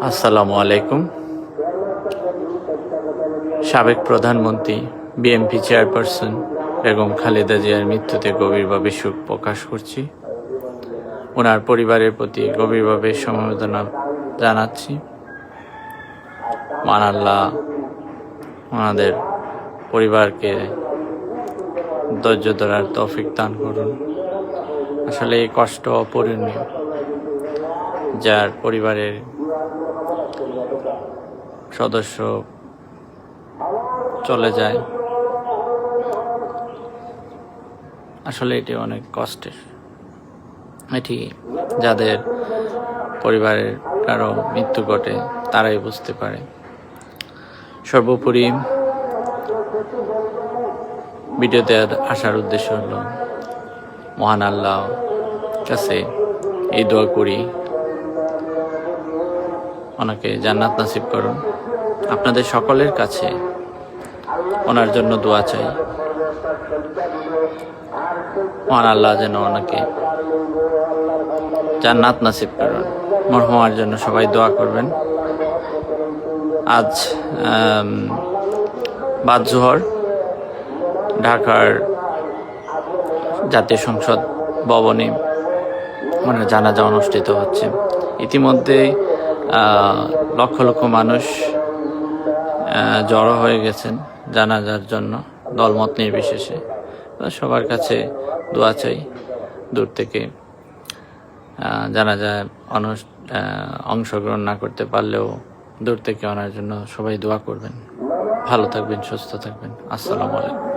আসসালামু আলাইকুম। সাবেক প্রধানমন্ত্রী বিএনপি চেয়ারপারসন বেগম খালেদা জিয়ার মৃত্যুতে গভীরভাবে শোক প্রকাশ করছি। ওনার পরিবারের প্রতি গভীরভাবে সমবেদনা জানাচ্ছি। মহান আল্লাহ ওনাদের পরিবারকে ধৈর্য ধরার তৌফিক দান করুন। আসলে এই কষ্ট অপূরণীয়, যার পরিবারের সদস্য চলে যায়, আসলে এটি অনেক কষ্টের। এটি যাদের পরিবারের কারো মৃত্যু ঘটে তারাই বুঝতে পারে। সর্বোপরি ভিডিওতে আসার উদ্দেশ্য হলো মহান আল্লাহ কাছে এই দোয়া করি, ওনাকে জান্নাত নসিব করুন। আপনাদের সকলের কাছে ওনার জন্য দোয়া চাই। মহান আল্লাহ যেন ওনাকে জান্নাত নসিব করুন। মরহুমার জন্য সবাই দোয়া করবেন। আজ বাদ জোহর ঢাকার জাতীয় সংসদ ভবনে ওনার জানাজা অনুষ্ঠিত হচ্ছে। ইতিমধ্যে লক্ষ লক্ষ মানুষ জড়ো হয়ে গেছেন জানাজার জন্য, দলমত নির্বিশেষে। সবার কাছে দোয়া চাই। দূর থেকে জানাজায় অংশগ্রহণ না করতে পারলেও দূর থেকে ওনার জন্য সবাই দোয়া করবেন। ভালো থাকবেন, সুস্থ থাকবেন। আসসালামু আলাইকুম।